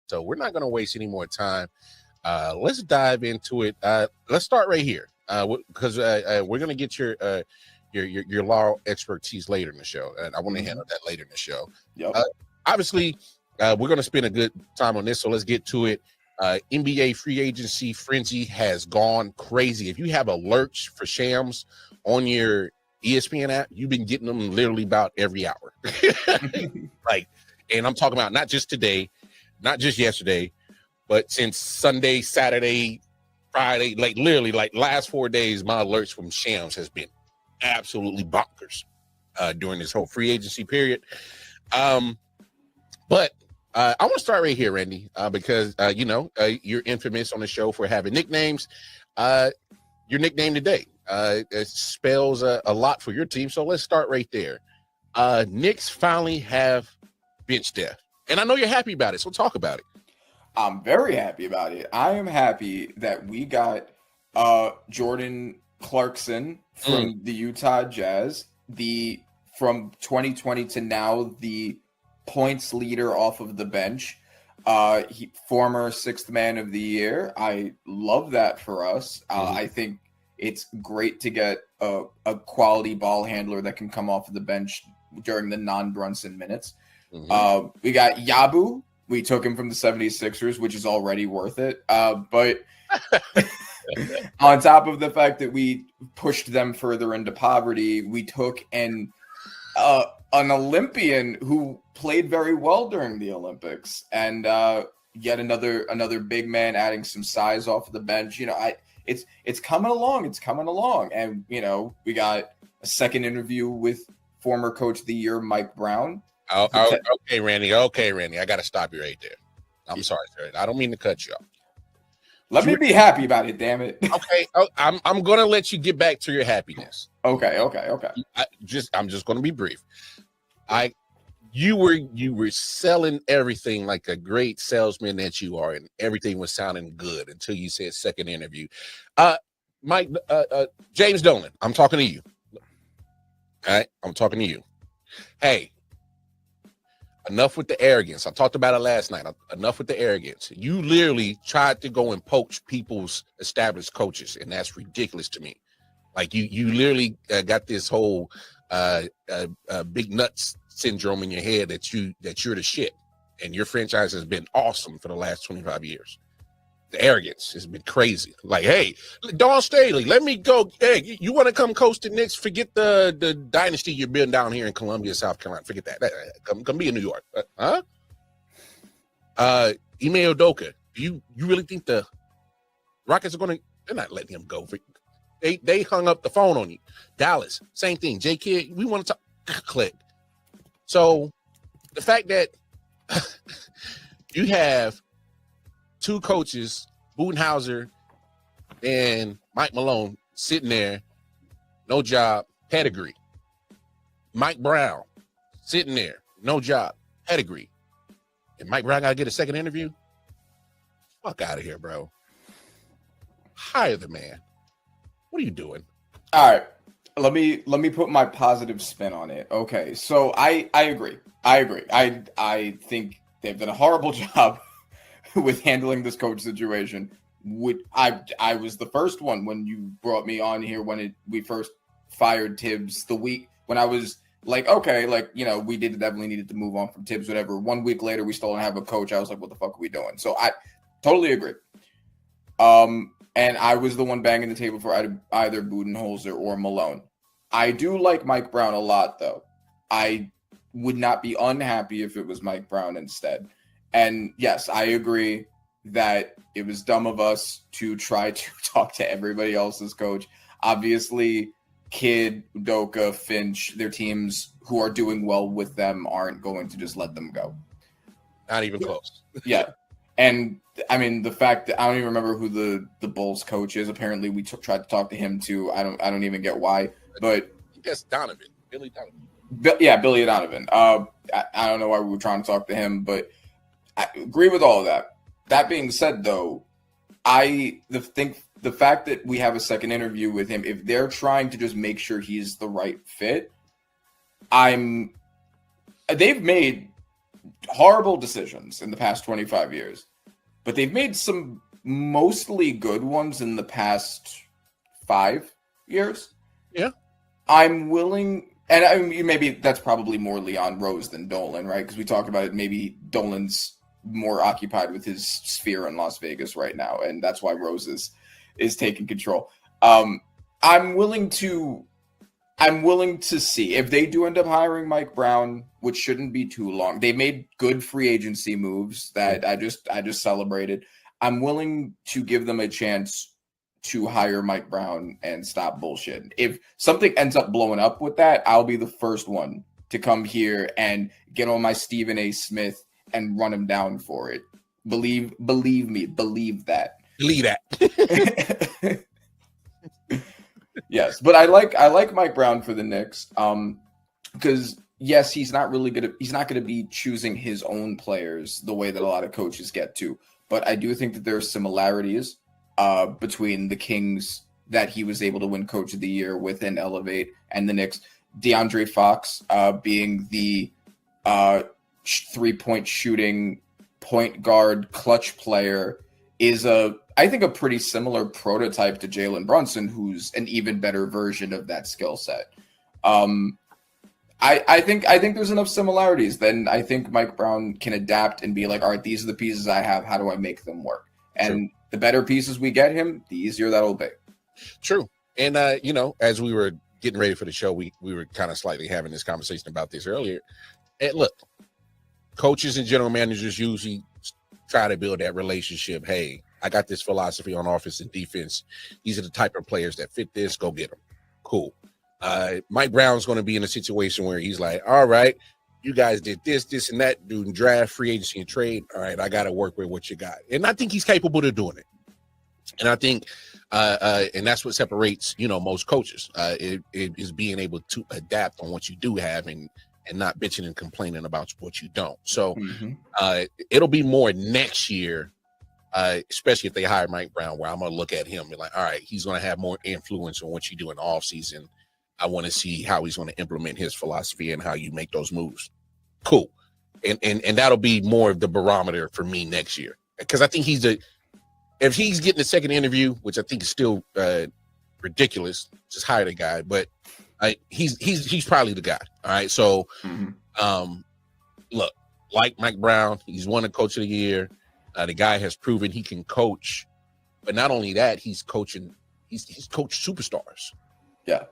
So we're not going to waste any more time. Let's dive into it. Let's start right here because we're going to get your law expertise later in the show, and I want to handle that later in the show. Yep. Obviously, we're going to spend a good time on this, so let's get to it. NBA free agency frenzy has gone crazy. If you have alerts for Shams on your ESPN app, you've been getting them literally about every hour. Like, and I'm talking about not just today, not just yesterday, but since Sunday, Saturday, Friday, like literally like last 4 days, my alerts from Shams has been absolutely bonkers during this whole free agency period. But I want to start right here, Randy, because you're infamous on the show for having nicknames. Your nickname today it spells a lot for your team. So let's start right there. Knicks finally have bench depth, and I know you're happy about it. So talk about it. I'm very happy about it. I am happy that we got Jordan Clarkson from the Utah Jazz, from 2020 to now the points leader off of the bench, former sixth man of the year. I love that for us. I think it's great to get a quality ball handler that can come off of the bench during the non-Brunson minutes. We got Yabu. We took him from the 76ers, which is already worth it. But on top of the fact that we pushed them further into poverty, we took an Olympian who played very well during the Olympics, and yet another big man adding some size off of the bench. It's coming along. It's coming along, and we got a second interview with former Coach of the Year Mike Brown. Okay, Randy. I got to stop you right there. I'm sorry, sir. I don't mean to cut you off. Let me be happy about it, damn it. Okay, I'm going to let you get back to your happiness. Okay. I'm just going to be brief. You were selling everything like a great salesman that you are, and everything was sounding good until you said second interview. Mike, James Dolan, I'm talking to you. All right, I'm talking to you. Hey, enough with the arrogance. I talked about it last night. Enough with the arrogance. You literally tried to go and poach people's established coaches, and that's ridiculous to me. Like you literally got this whole big nuts syndrome in your head that you're the shit, and your franchise has been awesome for the last 25 years. The arrogance has been crazy. Like, hey, Dawn Staley, let me go. Hey, you want to come coach the Knicks? Forget the dynasty you're building down here in Columbia, South Carolina. Forget that. Come be in New York. Ime Udoka, you really think the Rockets are going to? They're not letting him go. They hung up the phone on you. Dallas, same thing. J Kidd, we want to talk. Click. So the fact that you have two coaches, Budenhauser and Mike Malone, sitting there, no job, pedigree. Mike Brown, sitting there, no job, pedigree. And Mike Brown got to get a second interview? Fuck out of here, bro. Hire the man. What are you doing? All right. Let me put my positive spin on it. Okay, so I agree. I think they've done a horrible job with handling this coach situation. I was the first one when you brought me on here when we first fired Tibbs the week when I was like, okay, like, we definitely needed to move on from Tibbs, whatever. 1 week later, we still don't have a coach. I was like, what the fuck are we doing? So I totally agree. And I was the one banging the table for either Budenholzer or Malone. I do like Mike Brown a lot, though. I would not be unhappy if it was Mike Brown instead. And yes, I agree that it was dumb of us to try to talk to everybody else's coach. Obviously, Kidd, Udoka, Finch, their teams who are doing well with them aren't going to just let them go. Not even close. Yeah. And I mean, the fact that I don't even remember who the Bulls coach is. Apparently, we tried to talk to him too. I don't even get why. But I guess Donovan, Billy Donovan. Billy Donovan. I don't know why we were trying to talk to him, but I agree with all of that. That being said, though, think the fact that we have a second interview with him, if they're trying to just make sure he's the right fit, they've made horrible decisions in the past 25 years, but they've made some mostly good ones in the past 5 years. Yeah. I'm willing, and I mean, maybe that's probably more Leon Rose than Dolan, right? Because we talked about it. Maybe Dolan's more occupied with his sphere in Las Vegas right now, and that's why Rose is taking control. I'm willing to see if they do end up hiring Mike Brown, which shouldn't be too long. They made good free agency moves that I just celebrated. I'm willing to give them a chance to hire Mike Brown and stop bullshit. If something ends up blowing up with that, I'll be the first one to come here and get on my Stephen A. Smith and run him down for it. Believe me, believe that. Believe that. Yes, but I like Mike Brown for the Knicks. Because yes, he's not gonna be choosing his own players the way that a lot of coaches get to. But I do think that there are similarities between the Kings that he was able to win Coach of the Year with and elevate, and the Knicks. DeAndre Fox being the 3-point shooting point guard clutch player is I think a pretty similar prototype to Jalen Brunson, who's an even better version of that skill set. I think there's enough similarities. Then I think Mike Brown can adapt and be like, all right, these are the pieces I have. How do I make them work? And the better pieces we get him, the easier that'll be. True. And as we were getting ready for the show, we were kind of slightly having this conversation about this earlier. And look, coaches and general managers usually try to build that relationship. Hey, I got this philosophy on offense and defense. These are the type of players that fit this. Go get them. Cool. Mike Brown's going to be in a situation where he's like, all right, you guys did this, and that, doing draft, free agency, and trade. All right, I got to work with what you got. And I think he's capable of doing it. And I think, and that's what separates, most coaches. It is being able to adapt on what you do have and not bitching and complaining about what you don't. So it'll be more next year, especially if they hire Mike Brown, where I'm going to look at him and be like, all right, he's going to have more influence on what you do in the offseason. I want to see how he's going to implement his philosophy and how you make those moves. Cool. And that'll be more of the barometer for me next year. Because I think if he's getting a second interview, which I think is still ridiculous, just hire the guy, but he's probably the guy. All right. So look, like Mike Brown, he's won a Coach of the Year. The guy has proven he can coach, but not only that, he's coached superstars. Yeah.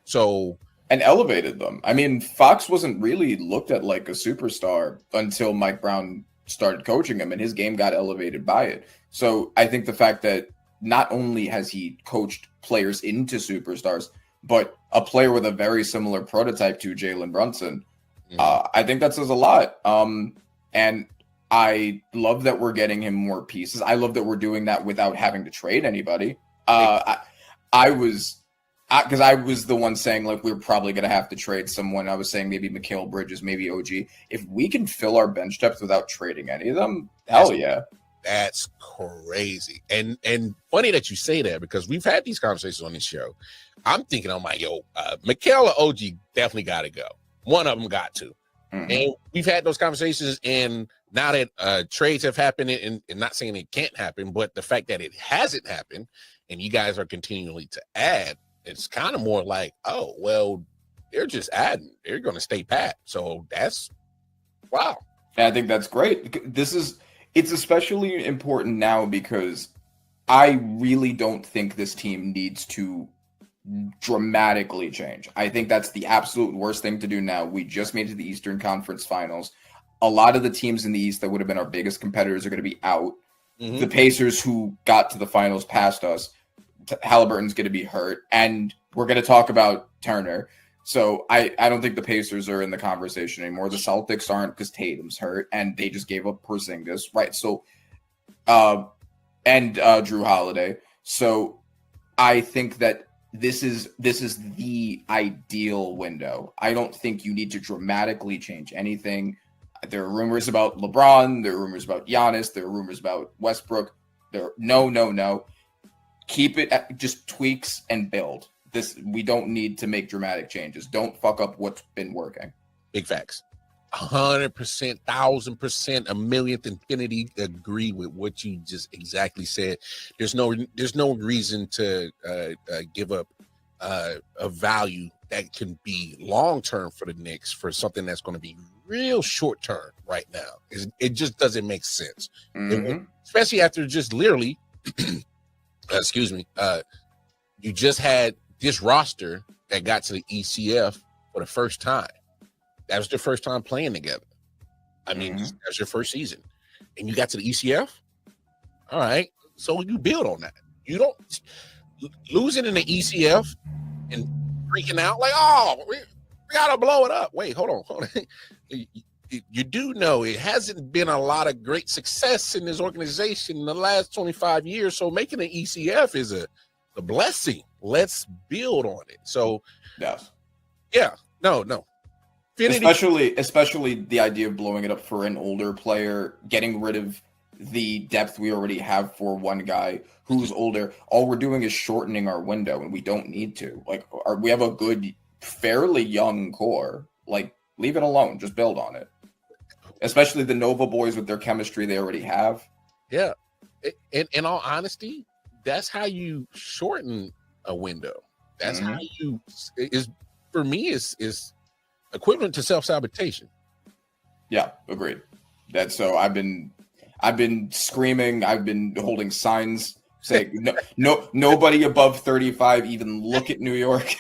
So, and elevated them. I mean, Fox wasn't really looked at like a superstar until Mike Brown started coaching him, and his game got elevated by it. So I think the fact that not only has he coached players into superstars, but a player with a very similar prototype to Jalen Brunson, I think that says a lot. And I love that we're getting him more pieces. I love that we're doing that without having to trade anybody. I was the one saying, like, we're probably going to have to trade someone. I was saying maybe Mikal Bridges, maybe OG. If we can fill our bench depth without trading any of them, hell yeah. That's crazy. And funny that you say that, because we've had these conversations on this show. I'm thinking, I'm like, Mikal or OG definitely got to go. One of them got to. And we've had those conversations, and now that trades have happened, and not saying it can't happen, but the fact that it hasn't happened and you guys are continually to add, it's kind of more like, oh, well, they're just adding. They're going to stay pat. So that's wow. And I think that's great. It's especially important now because I really don't think this team needs to dramatically change. I think that's the absolute worst thing to do now. We just made it to the Eastern Conference Finals. A lot of the teams in the East that would have been our biggest competitors are going to be out. The Pacers, who got to the finals past us, Halliburton's going to be hurt, and we're going to talk about Turner. So I don't think the Pacers are in the conversation anymore. The Celtics aren't, because Tatum's hurt, and they just gave up Porzingis, right? So, and Drew Holiday. So I think that this is the ideal window. I don't think you need to dramatically change anything. There are rumors about LeBron. There are rumors about Giannis. There are rumors about Westbrook. No. Keep it at just tweaks and build. We don't need to make dramatic changes. Don't fuck up what's been working. Big facts. 100%, 1,000%, a millionth infinity agree with what you just exactly said. There's no reason to give up a value that can be long term for the Knicks for something that's going to be real short term right now. It just doesn't make sense, especially after just literally, excuse me, you just had this roster that got to the ECF for the first time. That was their first time playing together. I mean, that's your first season. And you got to the ECF? All right. So you build on that. You don't losing in the ECF and freaking out like, oh, we got to blow it up. Wait, hold on. You do know it hasn't been a lot of great success in this organization in the last 25 years. So making an ECF is a blessing. Let's build on it. So, yeah, no. Especially the idea of blowing it up for an older player, getting rid of the depth we already have for one guy who's older. All we're doing is shortening our window, and we don't need to. Like, we have a good, fairly young core. Like, leave it alone. Just build on it. Especially the Nova boys with their chemistry they already have. Yeah. In all honesty, that's how you shorten a window. That's how you for me is equivalent to self-sabotation. Yeah, agreed. That's so I've been screaming, I've been holding signs saying nobody above 35 even look at New York.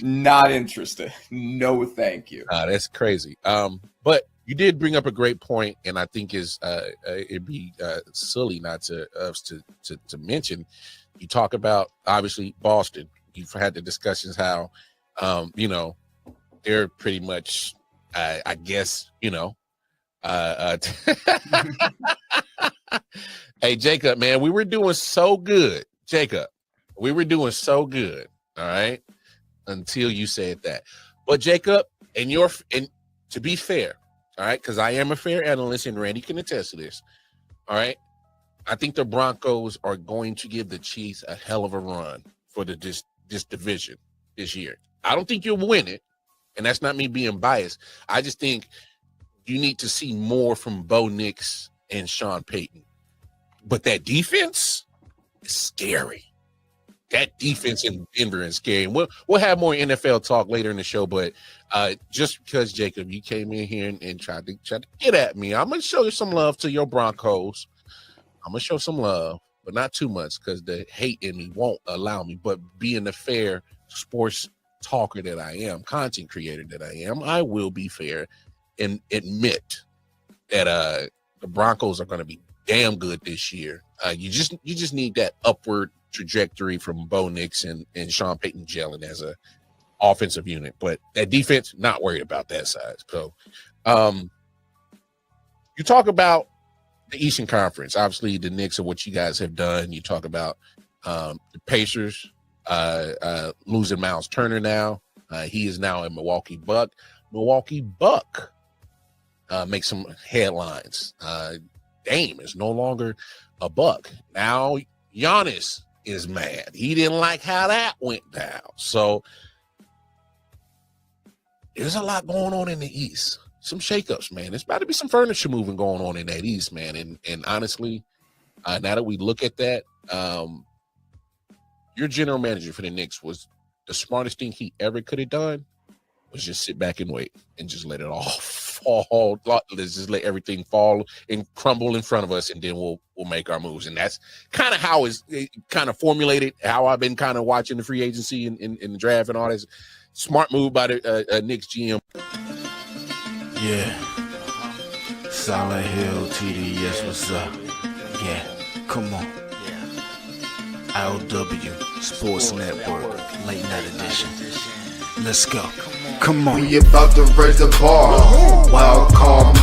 Not interested. No, thank you. That's crazy. But you did bring up a great point, and I think it'd be silly not to mention. You talk about obviously Boston. You've had the discussions how they're pretty much I guess hey Jacob, man, we were doing so good. All right, until you said that. But Jacob, and to be fair, all right, because I am a fair analyst and Randy can attest to this. All right, I think the Broncos are going to give the Chiefs a hell of a run for this division this year. I don't think you'll win it, and that's not me being biased. I just think you need to see more from Bo Nix and Sean Payton. But that defense is scary. That defense in Denver is scary. And we'll have more NFL talk later in the show, but just because, Jacob, you came in here and tried to get at me, I'm going to show you some love to your Broncos. I'm going to show some love, but not too much because the hate in me won't allow me. But being the fair sports talker that I am, content creator that I am, I will be fair and admit that the Broncos are going to be damn good this year. You just need that upward trajectory from Bo Nix and Sean Payton gelling as a offensive unit. But that defense, not worried about that side. So you talk about the Eastern Conference, obviously the Knicks and what you guys have done. You talk about the Pacers losing Miles Turner now. He is now a Milwaukee Buck. Milwaukee Buck makes some headlines. Dame is no longer a Buck. Now Giannis is mad. He didn't like how that went down. So there's a lot going on in the East. Some shakeups, man. There's about to be some furniture moving going on in that East, man. And honestly, now that we look at that, your general manager for the Knicks was the smartest thing he ever could have done was just sit back and wait and just let it all fall. Let's just let everything fall and crumble in front of us, and then we'll make our moves. And that's kind of how it's kind of formulated, how I've been kind of watching the free agency and the draft and all this. Smart move by the Knicks GM. Yeah. Solid Hill TD, yes, what's up? Yeah, come on. IOW Sports Network, late night edition. Let's go. Come on. We about to raise the bar. Wild card.